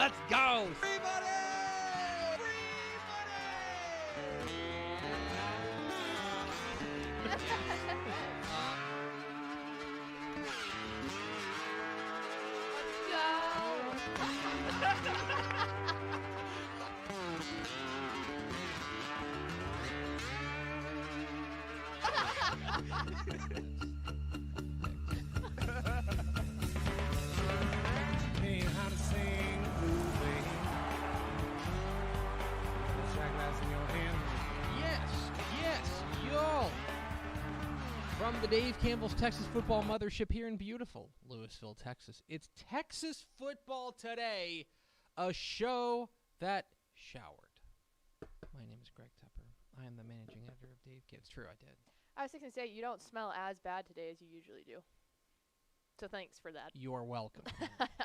Let's go. Free money! Free Hey, how to sing blues, baby. Shot glass in your hand. Yes, y'all. From the Dave Campbell's Texas Football Mothership here in beautiful Lewisville, Texas. It's Texas Football Today, a show that showered. My name is Greg Tepper. I am the managing editor of Dave Campbell. It's true, I did. I was just going to say, you don't smell as bad today as you usually do. So thanks for that. You are welcome.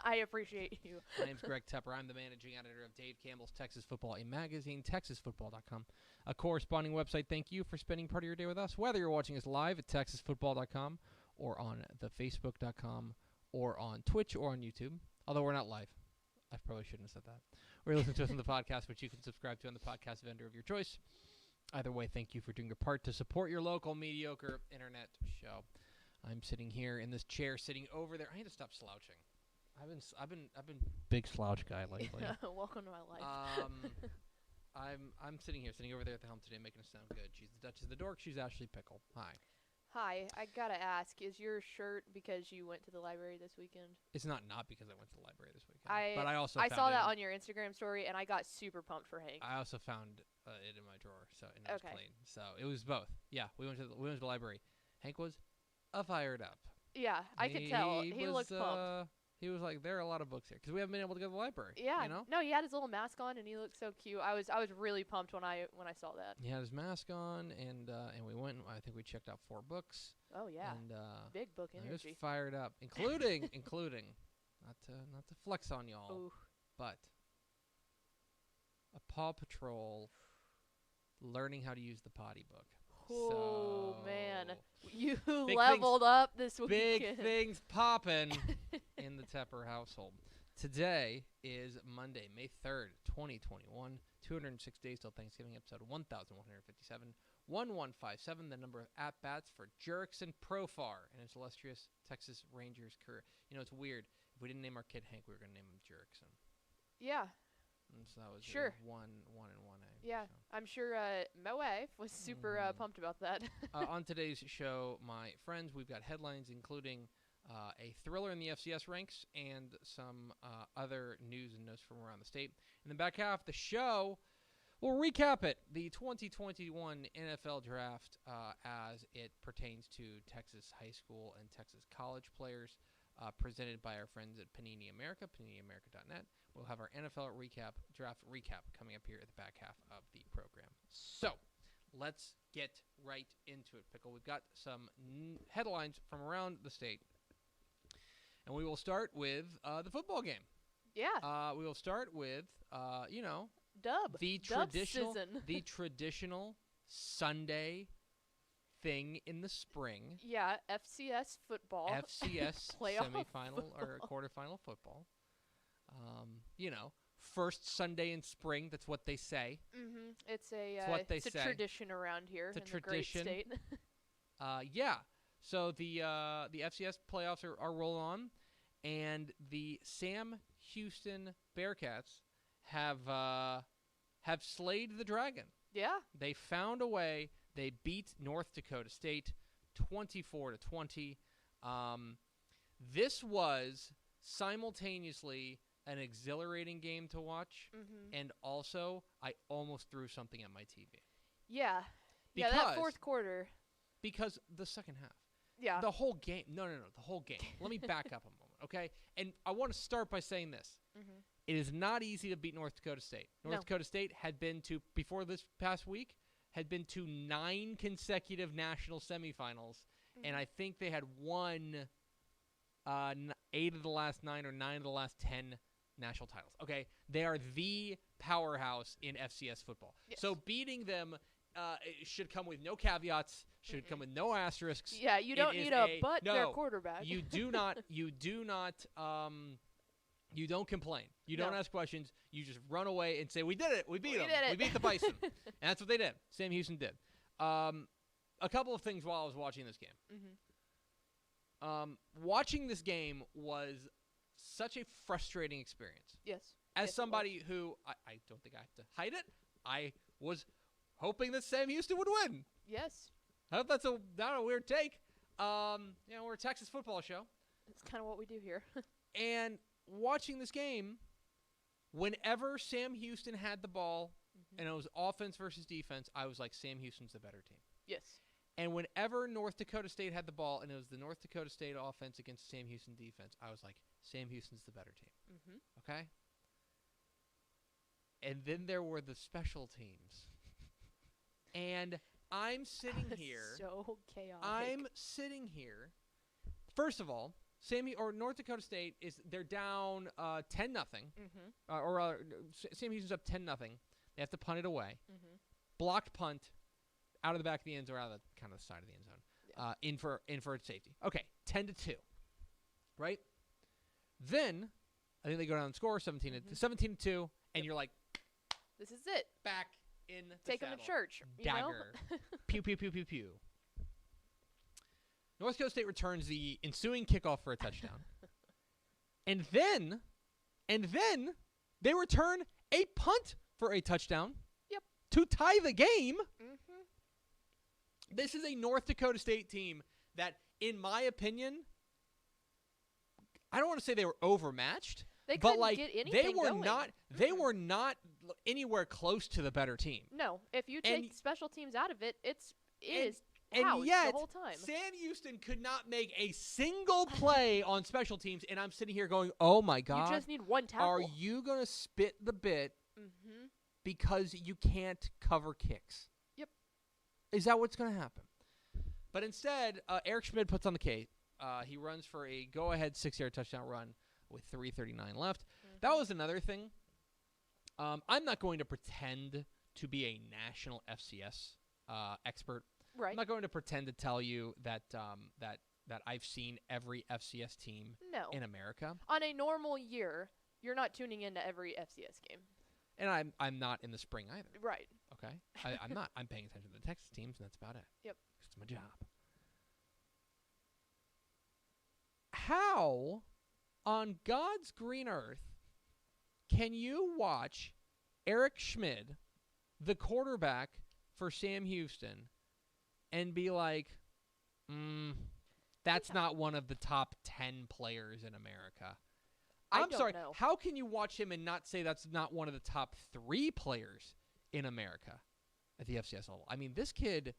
I appreciate you. My name's Greg Tepper. I'm the managing editor of Dave Campbell's Texas Football, a magazine, texasfootball.com, a corresponding website. Thank you for spending part of your day with us, whether you're watching us live at texasfootball.com or on the facebook.com or on Twitch or on YouTube, although we're not live. I probably shouldn't have said that. Or you're listening to us on the podcast, which you can subscribe to on the podcast vendor of your choice. Either way, thank you for doing your part to support your local mediocre internet show. I'm sitting here in this chair, sitting over there. I need to stop slouching. I've been big slouch guy lately. Welcome to my life. I'm sitting over there at the helm today, making it sound good. She's the Duchess of the Dork. She's Ashley Pickle. Hi. Hi, I gotta ask, is your shirt because you went to the library this weekend? It's not because I went to the library this weekend. But I also I saw that on your Instagram story, and I got super pumped for Hank. I also found it in my drawer, so it was clean. So it was both. Yeah, we went to the library. Hank was fired up. Yeah, I could tell. He looked pumped. He was like, there are a lot of books here because we haven't been able to go to the library. Yeah, you know? No, he had his little mask on and he looked so cute. I was really pumped when I saw that. He had his mask on and we went. I think we checked out 4 books. Oh yeah, and big book energy. He was fired up, including not to flex on y'all, Ooh. but a Paw Patrol learning how to use the potty book. Oh, man. You Big leveled up this weekend. Big things popping in the Tepper household. Today is Monday, May 3rd, 2021. 206 days till Thanksgiving, episode 1157. 1157, the number of at-bats for Jurickson Profar and his illustrious Texas Rangers career. You know, it's weird. If we didn't name our kid Hank, we were going to name him Jurickson. Yeah. And so that was sure. one and 1A. Yeah, so. I'm sure my wife was super pumped about that. On today's show, my friends, we've got headlines including a thriller in the FCS ranks and some other news and notes from around the state. In the back half of the show, we'll recap it, the 2021 NFL Draft as it pertains to Texas high school and Texas college players, presented by our friends at Panini America, PaniniAmerica.net. We'll have our NFL draft recap coming up here at the back half of the program. So, let's get right into it, Pickle. We've got some headlines from around the state. And we will start with the football game. Yeah. We will start with, the traditional Sunday thing in the spring. Yeah, FCS football. FCS semifinal or quarterfinal football. First Sunday in spring. That's what they say. Mm-hmm. It's a tradition around here in the great state. Yeah. So the FCS playoffs are rolling on, and the Sam Houston Bearcats have slayed the dragon. Yeah. They found a way. They beat North Dakota State 24-20. This was simultaneously an exhilarating game to watch, and also I almost threw something at my TV. Yeah. That fourth quarter. Because the second half. Yeah. The whole game. No, the whole game. Let me back up a moment, okay? And I want to start by saying this. Mm-hmm. It is not easy to beat North Dakota State. North Dakota State had been to, before this past week, had been to 9 consecutive national semifinals, and I think they had won 8 of the last 9 or 9 of the last 10 national titles. Okay, they are the powerhouse in FCS football. Yes. So beating them should come with no caveats, should come with no asterisks. Yeah, you don't need their quarterback. You do not You don't complain. You don't No. ask questions. You just run away and say, we did it. We beat We them. did it." We beat the Bison. And that's what they did. Sam Houston did. A couple of things while I was watching this game. Mm-hmm. Watching this game was such a frustrating experience. Yes. As Yes, it was. somebody who, I don't think I have to hide it, I was hoping that Sam Houston would win. Yes. I hope that's not a weird take. We're a Texas football show. That's kind of what we do here. And watching this game, whenever Sam Houston had the ball and it was offense versus defense, I was like, Sam Houston's the better team. Yes. And whenever North Dakota State had the ball and it was the North Dakota State offense against Sam Houston defense, I was like, Sam Houston's the better team. Mm-hmm. Okay? And then there were the special teams. And I'm sitting here. So chaotic. I'm sitting here. First of all, North Dakota State they're down 10-0. Mm-hmm. Sam Houston's up 10-0. They have to punt it away. Mm-hmm. Blocked punt out of the back of the end zone, or out of the kind of the side of the end zone. In for safety. Okay, 10-2. Right? Then I think they go down and score 17-2, and you're like, This is it. back in the Take them saddle. to church. Dagger. You know? Pew, pew, pew, pew, pew. North Dakota State returns the ensuing kickoff for a touchdown. and then they return a punt for a touchdown. Yep. To tie the game. Mm-hmm. This is a North Dakota State team that, in my opinion, I don't want to say they were overmatched. They but couldn't like get anything going. They were not anywhere close to the better team. No, if you take special teams out of it, it is and housed yet, the whole time. Sam Houston could not make a single play on special teams, and I'm sitting here going, "Oh my God! You just need one tackle. Are you gonna spit the bit Mm-hmm. because you can't cover kicks?" Yep. Is that what's gonna happen? But instead, Eric Schmid puts on the case. He runs for a go-ahead 6-yard touchdown run with 3:39 left. Mm-hmm. That was another thing. I'm not going to pretend to be a national FCS expert. Right. I'm not going to pretend to tell you that that I've seen every FCS team No. in America. On a normal year, you're not tuning into every FCS game. And I'm not in the spring either. Right. Okay? I'm not. I'm paying attention to the Texas teams, and that's about it. Yep. It's my job. How on God's green earth can you watch Eric Schmid, the quarterback for Sam Houston, and be like, that's not one of the top 10 players in America? I'm don't sorry. know. How can you watch him and not say that's not one of the top 3 players in America at the FCS level? I mean, this kid,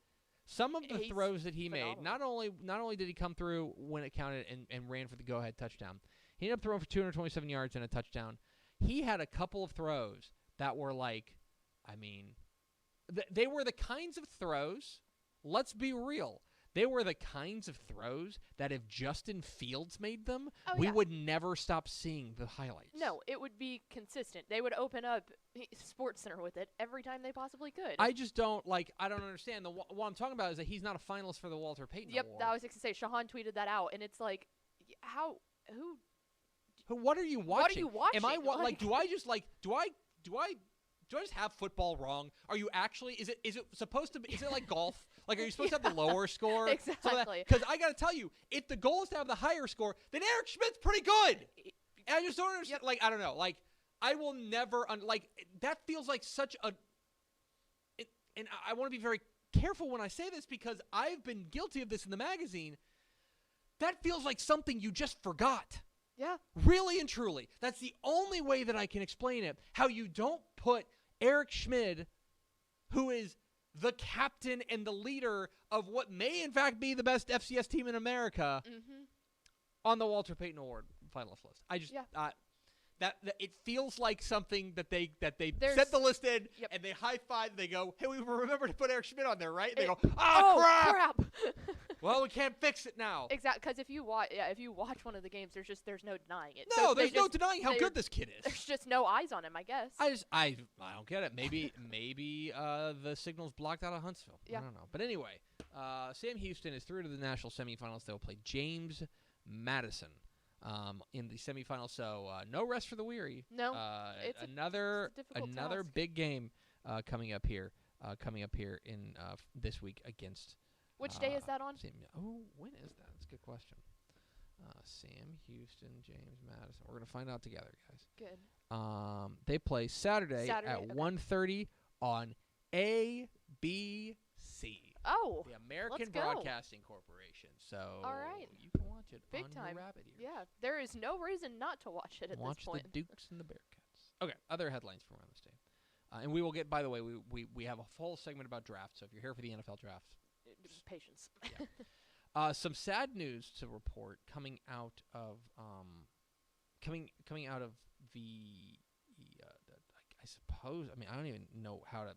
some of the He's throws that he made, phenomenal. not only did he come through when it counted and ran for the go-ahead touchdown, he ended up throwing for 227 yards and a touchdown. He had a couple of throws that were like, I mean, they were the kinds of throws, let's be real, they were the kinds of throws that if Justin Fields made them, we would never stop seeing the highlights. No, it would be consistent. They would open up Sports Center with it every time they possibly could. I just don't, I don't understand. What I'm talking about is that he's not a finalist for the Walter Payton Yep, Award. I was going to say, Shahan tweeted that out, and it's like, What are you watching? What are you watching? Am I do I just have football wrong? Are you actually? Is it supposed to be? Is it like golf? Like, are you supposed to have the lower score? Exactly. Because I got to tell you, if the goal is to have the higher score, then Eric Schmidt's pretty good. And I just don't understand. Like, I don't know. Like, I will never that feels like such a. And I want to be very careful when I say this because I've been guilty of this in the magazine. That feels like something you just forgot. Yeah. Really and truly. That's the only way that I can explain it. How you don't put Eric Schmid, who is the captain and the leader of what may in fact be the best FCS team in America, on the Walter Payton Award finalist list. I just that it feels like something that they set the list in and they high five. They go, "Hey, we remember to put Eric Schmid on there, right?" And they go, "Oh crap! Well, we can't fix it now." Exactly, because if you watch one of the games, there's no denying it. No, So there's no denying how good this kid is. There's just no eyes on him, I guess. I don't get it. Maybe the signal's blocked out of Huntsville. Yeah. I don't know. But anyway, Sam Houston is through to the national semifinals. They'll play James Madison in the semifinals. So no rest for the weary. No, it's another a difficult another task. big game coming up here. In this week against. Which day is that on? When is that? That's a good question. Sam Houston, James Madison. We're gonna find out together, guys. Good. They play Saturday at okay. 1:30 on ABC. Oh, The American let's go. Broadcasting Corporation. So All right. you can watch it Big on time. your rabbit ears. yeah. There is no reason not to watch it at Watch this point. the Dukes and the Bearcats. Okay, other headlines from around the state. And we will get, by the way, we have a full segment about drafts, so if you're here for the NFL draft. Patience. Some sad news to report coming out of I suppose, I mean, I don't even know how to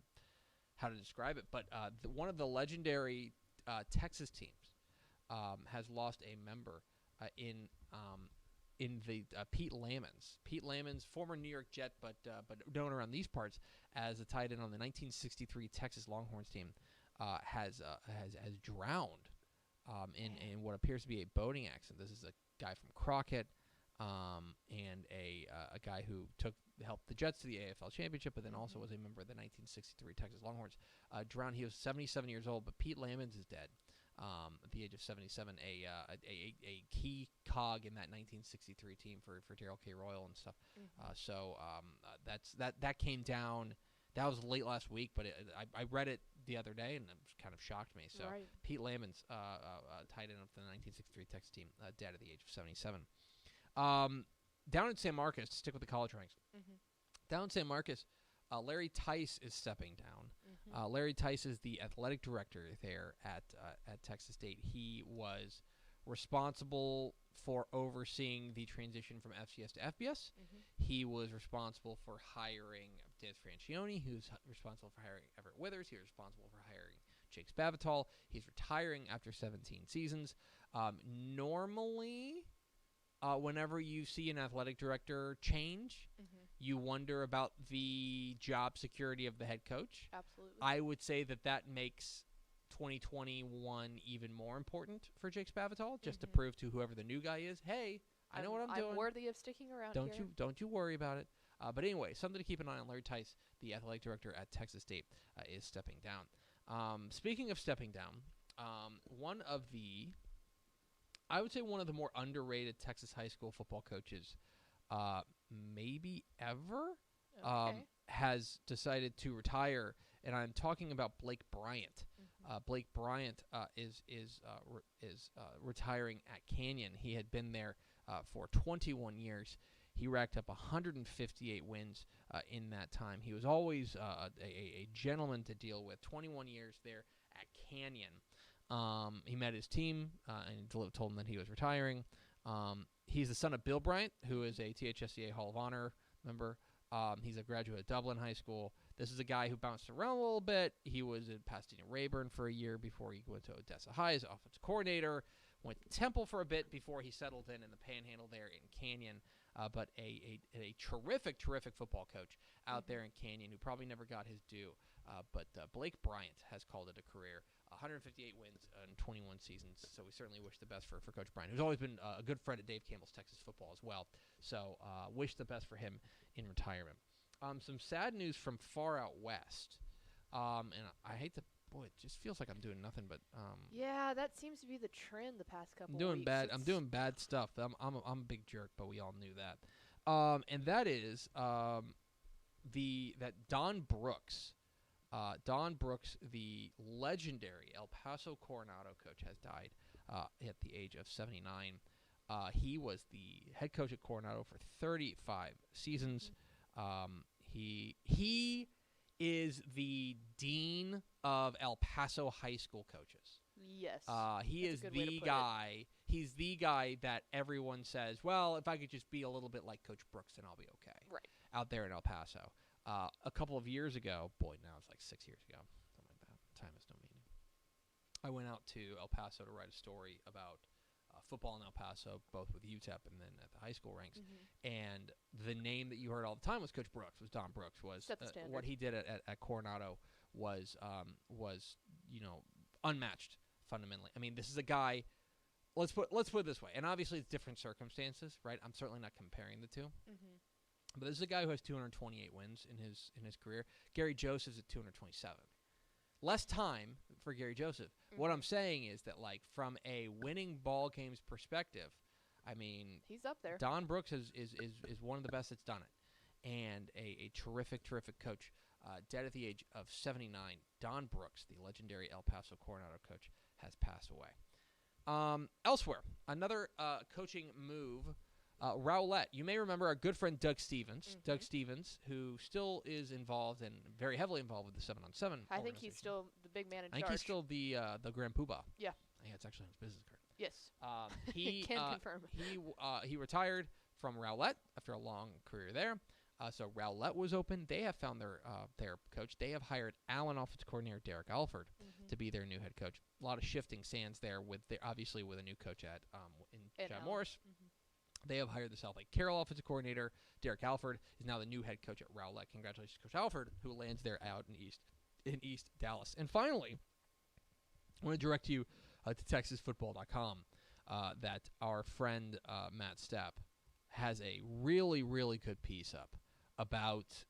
describe it, but one of the legendary Texas teams has lost a member in the Pete Lamons. Pete Lamons, former New York Jet, but known around these parts as a tight end on the 1963 Texas Longhorns team, has drowned in what appears to be a boating accident. This is a guy from Crockett, and a guy who helped the Jets to the AFL Championship, but then also was a member of the 1963 Texas Longhorns. Drowned. He was 77 years old, but Pete Lamons is dead. At the age of 77, a key cog in that 1963 team for Darrell K. Royal and stuff. That came down. That was late last week, but I read it the other day and it kind of shocked me. So Right. Pete Lamons, tight end of the 1963 Texas team, dead at the age of 77. Down in San Marcos, to stick with the college ranks. Down in San Marcos, Larry Tice is stepping down. Larry Tice is the athletic director there at Texas State. He was responsible for overseeing the transition from FCS to FBS. He was responsible for hiring Des Francione. He was responsible for hiring Everett Withers. He was responsible for hiring Jake Spavital. He's retiring after 17 seasons. Normally, whenever you see an athletic director change, you wonder about the job security of the head coach. Absolutely. I would say that makes 2021 even more important for Jake Spavital, just to prove to whoever the new guy is, hey, I know what I'm doing. I'm worthy of sticking around here. Don't you worry about it. But anyway, something to keep an eye on. Larry Tice, the athletic director at Texas State, is stepping down. Speaking of stepping down, I would say one of the more underrated Texas high school football coaches, maybe ever, Okay. has decided to retire, and I'm talking about Blake Bryant. Blake Bryant is retiring at Canyon. He had been there for 21 years. He racked up 158 wins in that time. He was always a gentleman to deal with. 21 years there at Canyon. He met his team and told them that he was retiring. He's the son of Bill Bryant, who is a THSCA Hall of Honor member. He's a graduate of Dublin High School. This is a guy who bounced around a little bit. He was at Pasadena Rayburn for a year before he went to Odessa High as offensive coordinator. Went to Temple for a bit before he settled in the Panhandle there in Canyon. But a terrific football coach out there in Canyon who probably never got his due. But Blake Bryant has called it a career. 158 wins in 21 seasons. So we certainly wish the best for Coach Bryant, who's always been a good friend of Dave Campbell's Texas football as well. So wish the best for him in retirement. Some sad news from far out west. And I hate to, boy, it just feels like I'm doing nothing but. Yeah, that seems to be the trend the past couple I'm doing weeks. bad. I'm doing bad stuff. I'm a big jerk, but we all knew that. And that is that Don Brooks. Don Brooks, the legendary El Paso Coronado coach, has died at the age of 79. He was the head coach at Coronado for 35 seasons. He is the dean of El Paso high school coaches. Yes. He is the guy. He's the guy that everyone says, well, if I could just be a little bit like Coach Brooks, then I'll be okay. Right. Out there in El Paso. A couple of years ago, boy, now it's like 6 years ago, something like that. Time is no meaning. I went out to El Paso to write a story about football in El Paso, both with UTEP and then at the high school ranks. And the name that you heard all the time was Coach Brooks, was Don Brooks. Set the standard. What he did at Coronado was unmatched fundamentally. I mean, this is a guy. let's put it this way, and obviously it's different circumstances, right? I'm certainly not comparing the two. Mm-hmm. But this is a guy who has 228 wins in his career. Gary Joseph's at 227. Less time for Gary Joseph. Mm-hmm. What I'm saying is that, like, from a winning ball games perspective, I mean, He's up there. Don Brooks is one of the best that's done it, and a terrific coach. Dead at the age of 79, Don Brooks, the legendary El Paso Coronado coach, has passed away. Elsewhere, another coaching move. Rowlett, you may remember our good friend Doug Stevens. Mm-hmm. Doug Stevens, who still is involved and very heavily involved with the 7-on-7. I think he's still the big man in charge. I think he's still the Grand Poobah. Yeah. I think it's actually on his business card. Yes. He can confirm. He retired from Rowlett after a long career there. So Rowlett was open. They have found their coach. They have hired Allen offensive coordinator Derek Alford to be their new head coach. A lot of shifting sands there obviously with a new coach at in John Morris. Mm-hmm. They have hired the South Lake Carroll offensive coordinator. Derek Alford is now the new head coach at Rowlett. Congratulations, Coach Alford, who lands there out in East Dallas. And finally, I want to direct you to TexasFootball.com that our friend Matt Stepp has a really, really good piece up about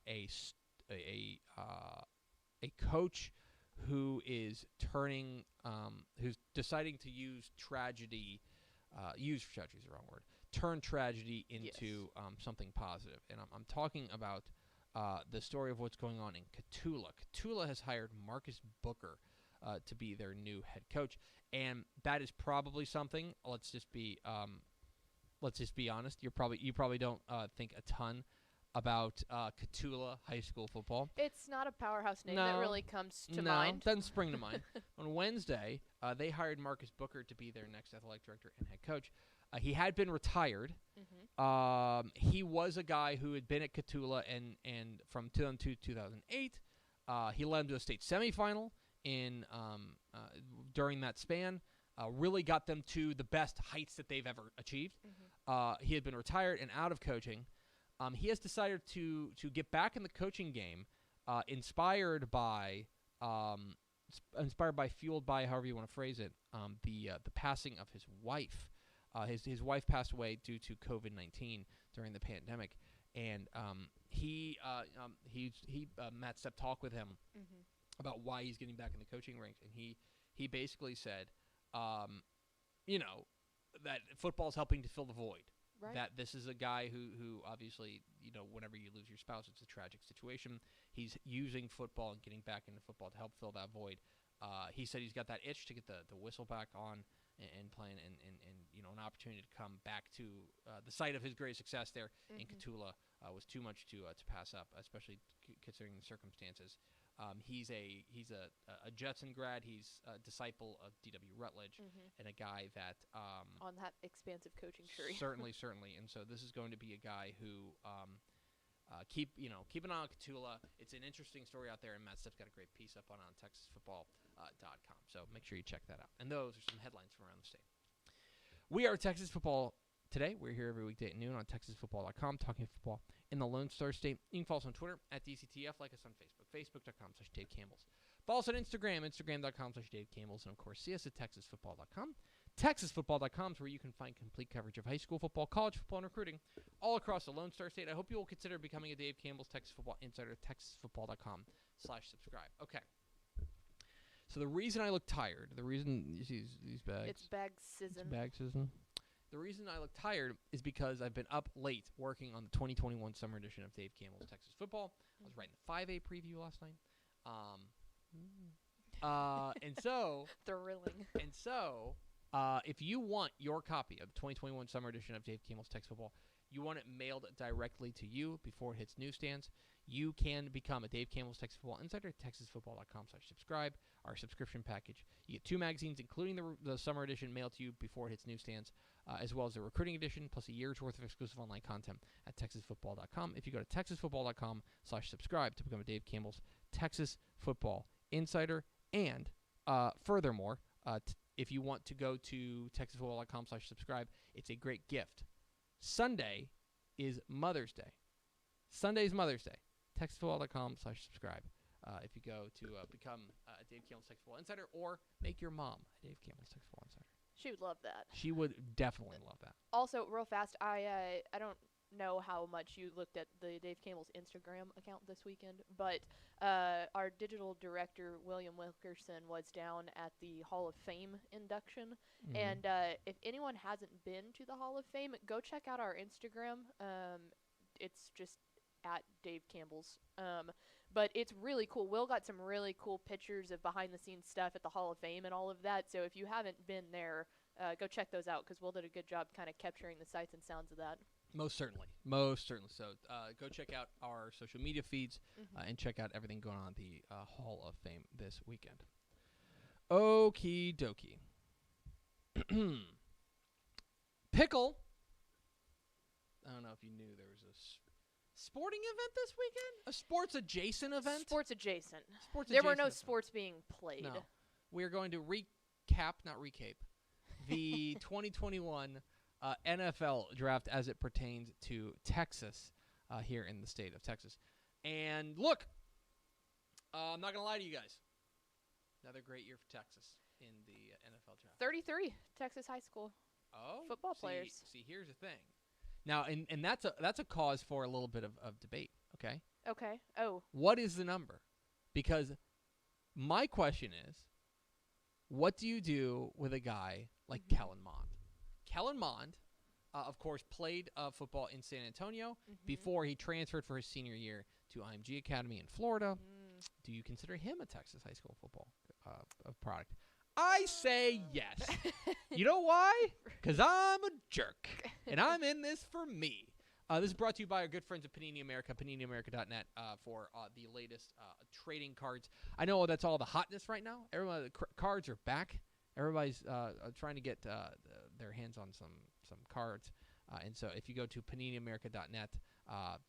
a coach who is who's deciding to use tragedy. Use tragedy is the wrong word. Turn tragedy into something positive. And I'm talking about the story of what's going on in Cotulla. Cotulla has hired Marcus Booker to be their new head coach, and that is probably something. Let's just be honest. You probably don't think a ton about Cotulla High School football. It's not a powerhouse name that really comes to mind. No, doesn't spring to mind. On Wednesday, they hired Marcus Booker to be their next athletic director and head coach. He had been retired. Mm-hmm. He was a guy who had been at Cotulla and from 2002 to 2008. He led them to a state semifinal during that span. Really got them to the best heights that they've ever achieved. Mm-hmm. He had been retired and out of coaching. He has decided to get back in the coaching game, inspired by, fueled by, however you want to phrase it, the passing of his wife. His wife passed away due to COVID-19 during the pandemic, and Matt Stepp talked with him about why he's getting back in the coaching ranks, and he basically said, that football is helping to fill the void. Right. That this is a guy who obviously, whenever you lose your spouse, it's a tragic situation. He's using football and getting back into football to help fill that void. He said he's got that itch to get the whistle back on and playing, and an opportunity to come back to the site of his great success there in Cotulla was too much to pass up, especially considering the circumstances. He's a Jetson grad. He's a disciple of D.W. Rutledge, and a guy that on that expansive coaching tree. certainly. And so this is going to be a guy who keep an eye on Cotulla. It's an interesting story out there, and Matt Stepp's got a great piece up on TexasFootball.com. So make sure you check that out. And those are some headlines from around the state. We are Texas Football Today. We're here every weekday at noon on TexasFootball.com, talking football in the Lone Star State. You can follow us on Twitter at DCTF, like us on Facebook, Facebook.com/Dave Campbells. Follow us on Instagram, Instagram.com/Dave Campbells, and of course, see us at TexasFootball.com. TexasFootball.com is where you can find complete coverage of high school football, college football, and recruiting all across the Lone Star State. I hope you will consider becoming a Dave Campbell's Texas Football Insider at TexasFootball.com/subscribe. Okay. So the reason I look tired, the reason you see these bags. It's bag season. It's bag season. The reason I look tired is because I've been up late working on the 2021 summer edition of Dave Campbell's Texas Football. I was writing the 5A preview last night. And so Thrilling. And so, if you want your copy of the 2021 summer edition of Dave Campbell's Texas Football, you want it mailed directly to you before it hits newsstands, you can become a Dave Campbell's Texas Football Insider at TexasFootball.com/subscribe, our subscription package. You get 2 magazines, including the summer edition, mailed to you before it hits newsstands, as well as the recruiting edition, plus a year's worth of exclusive online content at TexasFootball.com. If you go to TexasFootball.com/subscribe to become a Dave Campbell's Texas Football Insider, and furthermore, if you want to go to TexasFootball.com/subscribe, it's a great gift. Sunday is Mother's Day. Sunday's Mother's Day. TexasFootball.com/subscribe. If you go to become a Dave Campbell's Texas Football Insider, or make your mom a Dave Campbell's Texas Football Insider. She would love that. She would definitely love that. Also, real fast, I don't know how much you looked at the Dave Campbell's Instagram account this weekend, but our digital director William Wilkerson was down at the Hall of Fame induction, and if anyone hasn't been to the Hall of Fame, go check out our Instagram. It's just at Dave Campbell's. But it's really cool. Will got some really cool pictures of behind-the-scenes stuff at the Hall of Fame and all of that. So if you haven't been there, go check those out because Will did a good job kind of capturing the sights and sounds of that. Most certainly. Most certainly. So go check out our social media feeds and check out everything going on at the Hall of Fame this weekend. Okie dokie. Pickle. I don't know if you knew there was a sporting event this weekend? A sports adjacent event? Sports adjacent. Sports there were adjacent no event. sports being played. No. We're going to recap, not recape, the 2021 NFL draft as it pertains to Texas here in the state of Texas. And look, I'm not going to lie to you guys. Another great year for Texas in the NFL draft. 33 Texas high school football players. See, here's the thing. Now, and that's a cause for a little bit of debate, okay? Okay. Oh. What is the number? Because my question is, what do you do with a guy like Kellen Mond? Kellen Mond, of course, played football in San Antonio before he transferred for his senior year to IMG Academy in Florida. Do you consider him a Texas high school football product? I say yes. You know why? Because I'm a jerk, and I'm in this for me. This is brought to you by our good friends at Panini America, PaniniAmerica.net, for the latest trading cards. I know that's all the hotness right now. The cards are back. Everybody's trying to get their hands on some cards. And so if you go to PaniniAmerica.net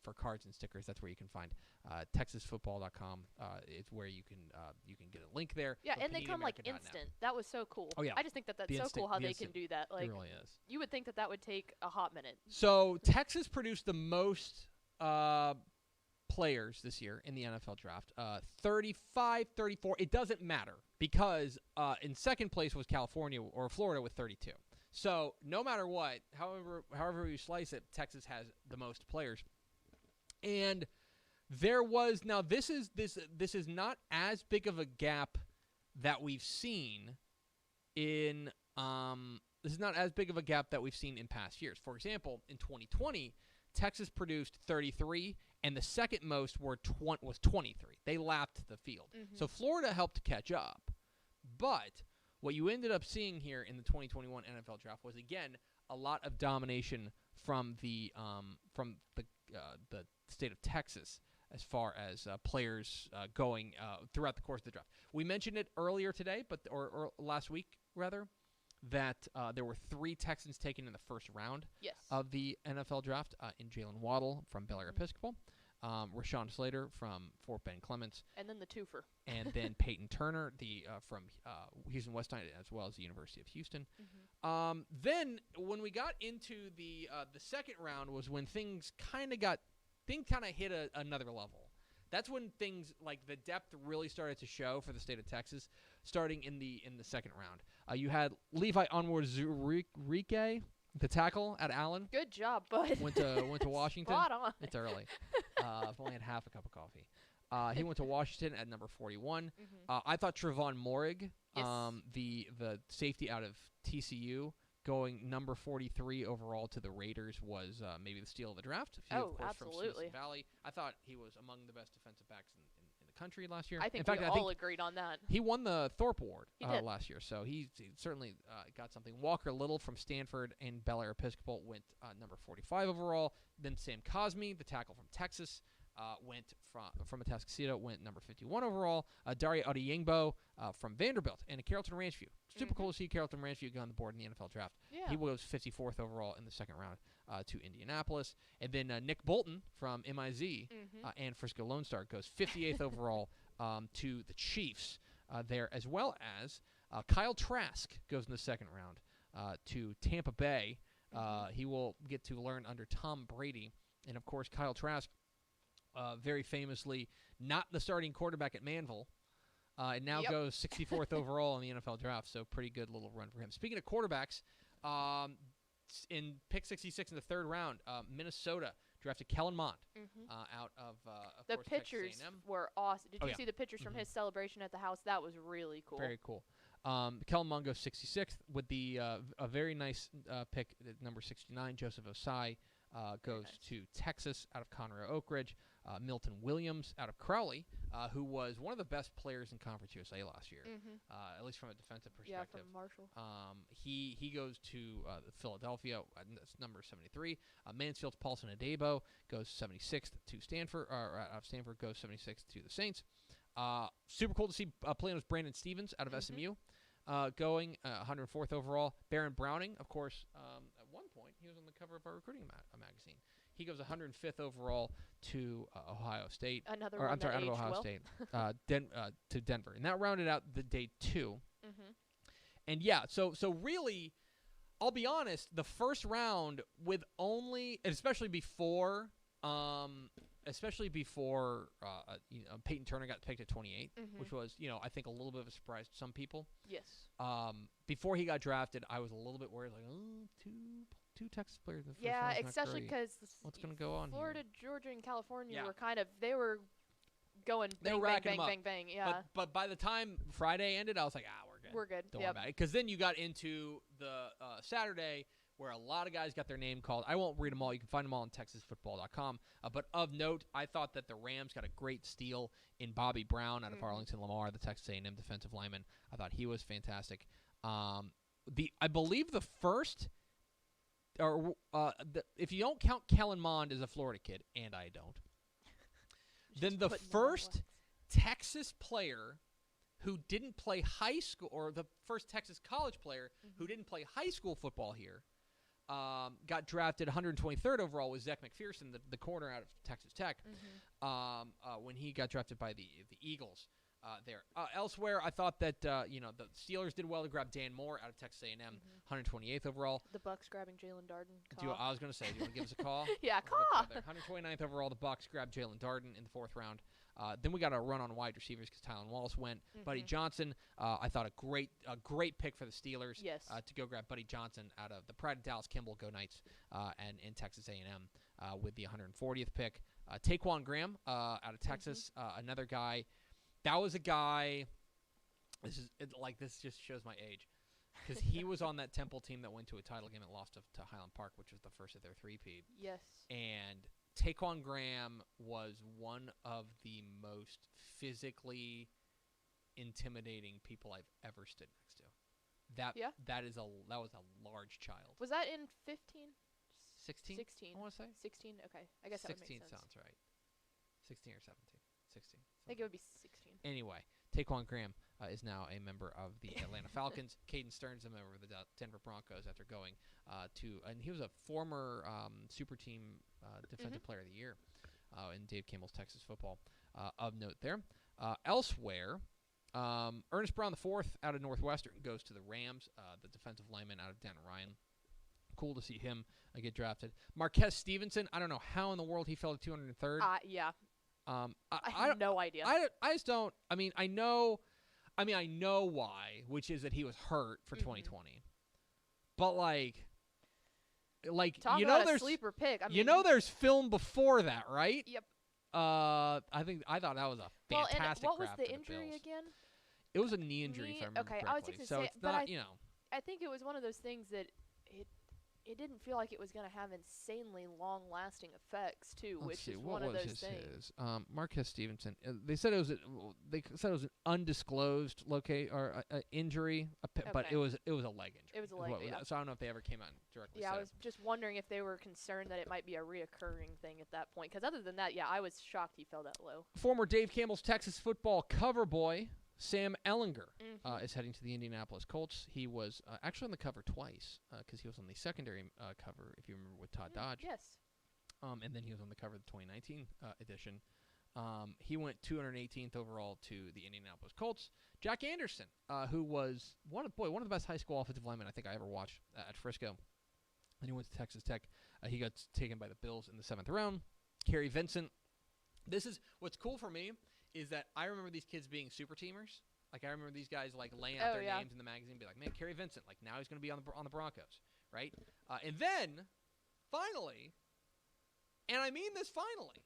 for cards and stickers, that's where you can find TexasFootball.com. It's where you can get a link there. Yeah, and they come like instant. That was so cool. Oh yeah, I just think that's so cool how they can do that. Like, it really is. You would think that would take a hot minute. So Texas produced the most players this year in the NFL draft. 35, 34. It doesn't matter because in second place was California or Florida with 32. So no matter what, however you slice it, Texas has the most players. And there was this is not as big of a gap that we've seen in this is not as big of a gap that we've seen in past years. For example, in 2020, Texas produced 33, and the second most was 23. They lapped the field. So Florida helped catch up, but what you ended up seeing here in the 2021 NFL draft was again a lot of domination from the state of Texas as far as players going throughout the course of the draft. We mentioned it earlier today, or last week rather, that there were 3 Texans taken in the first round of the NFL draft in Jalen Waddle from Bel Air Episcopal, Rashawn Slater from Fort Bend Clements, and then the twofer, and then Peyton Turner, from Houston Westside, as well as the University of Houston. Then when we got into the second round was when things kind of hit another level. That's when things like the depth really started to show for the state of Texas, starting in the second round. You had Levi Onwuzurike, the tackle at Allen. Good job, bud. Went to Washington. Spot on. It's early. I've only had half a cup of coffee. He went to Washington at number 41. I thought Trevon Moehrig, the safety out of TCU, going number 43 overall to the Raiders was maybe the steal of the draft. Of course, absolutely. From Smithson Valley. I thought he was among the best defensive backs in the country last year. I think we all agreed on that. He won the Thorpe Award last year, so he certainly got something. Walker Little from Stanford and Bel Air Episcopal went number 45 overall. Then Sam Cosmi, the tackle from Texas, went from Atascocita, went number 51 overall. Daria Odeyingbo from Vanderbilt and Carrollton Ranchview. Super cool to see Carrollton Ranchview go on the board in the NFL draft. Yeah. He was 54th overall in the second round to Indianapolis. And then Nick Bolton from MIZ and Frisco Lone Star goes 58th overall to the Chiefs there, as well as Kyle Trask goes in the second round to Tampa Bay. He will get to learn under Tom Brady. And, of course, Kyle Trask, very famously not the starting quarterback at Manville, It now Yep. goes 64th overall in the NFL draft, so pretty good little run for him. Speaking of quarterbacks, in pick 66 in the third round, Minnesota drafted Kellen Mond out of The course, pictures Texas A&M. were awesome. Did Oh, you yeah. see the pictures from his celebration at the house? That was really cool. Very cool. Kellen Mond goes 66th with the a very nice pick at number 69. Joseph Osai goes to Texas out of Conroe Oak Ridge. Milton Williams out of Crowley, who was one of the best players in Conference USA last year, at least from a defensive Yeah, perspective. from Marshall. He goes to Philadelphia. That's number 73. Mansfield's Paulson Adebo goes 76th to Stanford, or out of Stanford goes 76th to the Saints. Super cool to see Plano's Brandon Stevens out of SMU going 104th overall. Baron Browning, of course, at one point he was on the cover of our recruiting magazine. He goes 105th overall to Ohio State. Another or, one I'm sorry, that out of aged Ohio well. State to Denver, and that rounded out the day 2. Mm-hmm. And yeah, so really, I'll be honest, the first round with only, and especially before Peyton Turner got picked at 28, which was, I think a little bit of a surprise to some people. Yes. Before he got drafted, I was a little bit worried, like, two Texas players in the first Yeah, round is not especially great. because What's going to go on Florida, here? Georgia, and California Yeah. were they were going They bang, were bang, racking bang, them up. bang, bang. Yeah, But by the time Friday ended, I was like, we're good. we're good. Don't worry about it. Because then you got into the Saturday where a lot of guys got their name called. I won't read them all. You can find them all on TexasFootball.com. But of note, I thought that the Rams got a great steal in Bobby Brown out of Arlington Lamar, the Texas A&M defensive lineman. I thought he was fantastic. I believe the first, or if you don't count Kellen Mond as a Florida kid, and I don't, then the putting them on first Texas player who didn't play high school, or the first Texas college player who didn't play high school football here, got drafted 123rd overall was Zach McPherson, the corner out of Texas Tech, when he got drafted by the Eagles there. Elsewhere, I thought that the Steelers did well to grab Dan Moore out of Texas A&M, 128th overall. The Bucks grabbing Jalen Darden. I was going to say, do you want to give us a call? Yeah, We'll call. get there. 129th overall, the Bucks grabbed Jalen Darden in the 4th round. Then we got a run on wide receivers because Tylen Wallace went. Buddy Johnson, I thought a great pick for the Steelers. Yes. To go grab Buddy Johnson out of the Pride of Dallas Kimball Go Knights and in Texas A&M with the 140th pick. Taquan Graham out of Texas, another guy. That was a guy. This just shows my age, because he was on that Temple team that went to a title game and lost to Highland Park, which was the first of their three-peat. Yes. And Taquan Graham was one of the most physically intimidating people I've ever stood next to. That was a large child. Was that in 15? 16? 16. I want to say 16. Okay, I guess that would make 16 sense. sounds right. 16 or 17. 16. I think it would be 16. Anyway, Taquan Graham is now a member of the Atlanta Falcons. Caden Stearns, a member of the Denver Broncos, after going and he was a former Super Team Defensive Player of the Year in Dave Campbell's Texas football. Of note there. Elsewhere, Ernest Brown IV out of Northwestern goes to the Rams, the defensive lineman out of Denton Ryan. Cool to see him get drafted. Marquez Stevenson, I don't know how in the world he fell to 203rd. Yeah. I have no idea. I just don't. I mean, I know why, which is that he was hurt for 2020. But Talk about a there's sleeper pick. I mean, there's film before that, right? Yep. I thought that was a fantastic. What was grab the for injury Bills. again? It was a knee injury, if I remember okay, correctly. I was just so gonna say, it's but not, I think it was one of those things that it didn't feel like it was going to have insanely long-lasting effects too, Let's which see, is what one of was those things. his? Marquez Stevenson. They said it was an undisclosed injury, but Okay. it was a leg injury. It was a is leg, what yeah. So I don't know if they ever came out and directly Yeah, said I was just wondering if they were concerned that it might be a reoccurring thing at that point. Because other than that, yeah, I was shocked he fell that low. Former Dave Campbell's Texas football cover boy Sam Ellinger is heading to the Indianapolis Colts. He was actually on the cover twice because he was on the secondary cover, if you remember, with Todd Dodge. Yes. And then he was on the cover of the 2019 edition. He went 218th overall to the Indianapolis Colts. Jack Anderson, who was one of the best high school offensive linemen I think I ever watched at Frisco. And he went to Texas Tech. He got taken by the Bills in the 7th round. Kerry Vincent. This is what's cool for me is that I remember these kids being super teamers. Like, I remember these guys, like, laying out their names in the magazine and be like, man, Kerry Vincent, like, now he's going to be on the Broncos, right? And then, finally, and I mean this finally,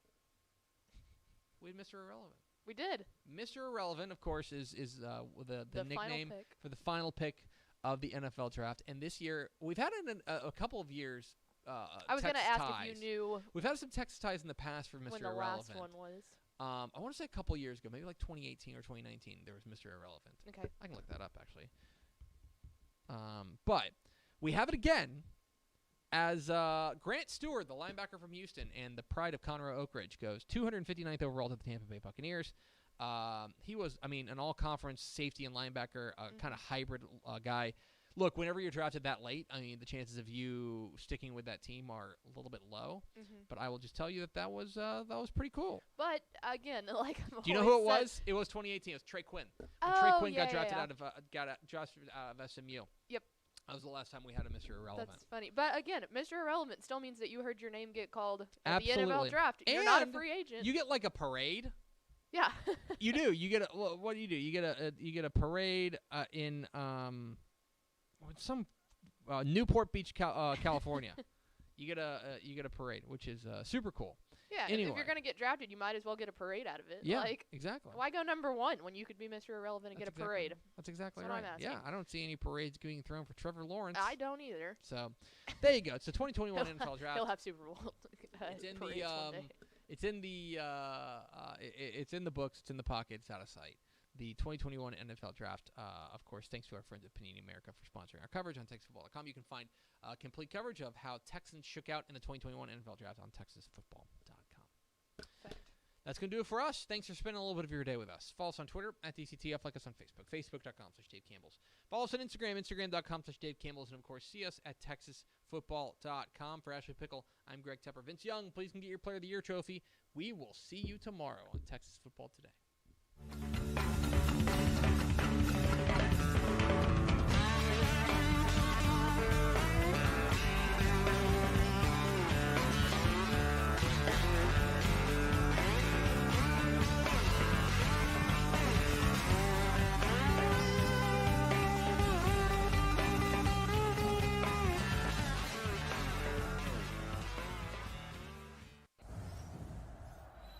we had Mr. Irrelevant. We did. Mr. Irrelevant, of course, is the nickname for the final pick of the NFL draft. And this year, we've had it in a couple of years. I was going to ask if you knew. We've had some Texas ties in the past for Mr. When the Irrelevant. last one was. I want to say a couple years ago, maybe like 2018 or 2019, there was Mr. Irrelevant. Okay. I can look that up, actually. But we have it again as Grant Stewart, the linebacker from Houston and the pride of Conroe Oak Ridge, goes 259th overall to the Tampa Bay Buccaneers. He was, an all-conference safety and linebacker, kind of hybrid guy. Look, whenever you're drafted that late, the chances of you sticking with that team are a little bit low. Mm-hmm. But I will just tell you that was pretty cool. But again, like, do you know who it was? It was 2018. It was Trey Quinn. Trey Quinn got drafted out of SMU. Yep. That was the last time we had a Mr. Irrelevant. That's funny. But again, Mr. Irrelevant still means that you heard your name get called at Absolutely. the NFL draft. You're and not a free agent. You get like a parade. Yeah. You do. You get what do? You get a parade in some Newport Beach, California. You get a parade, which is super cool. Yeah. Anyway. If you're gonna get drafted, you might as well get a parade out of it. Yeah. Like, exactly. Why go number one when you could be Mr. Irrelevant and get a parade? That's exactly That's right. what I'm asking. Yeah. I don't see any parades being thrown for Trevor Lawrence. I don't either. So, there you go. It's the 2021 NFL draft. He'll have Super Bowl. It's in parades one day. It's in the it's in the books. It's in the pocket. It's out of sight. The 2021 NFL Draft, of course, thanks to our friends at Panini America for sponsoring our coverage on TexasFootball.com. You can find complete coverage of how Texans shook out in the 2021 NFL Draft on TexasFootball.com. Fact. That's going to do it for us. Thanks for spending a little bit of your day with us. Follow us on Twitter at DCTF. Like us on Facebook, Facebook.com/Dave Campbell's. Follow us on Instagram, Instagram.com/Dave Campbell's. And, of course, see us at TexasFootball.com. For Ashley Pickle, I'm Greg Tepper. Vince Young, please can get your Player of the Year trophy. We will see you tomorrow on Texas Football Today.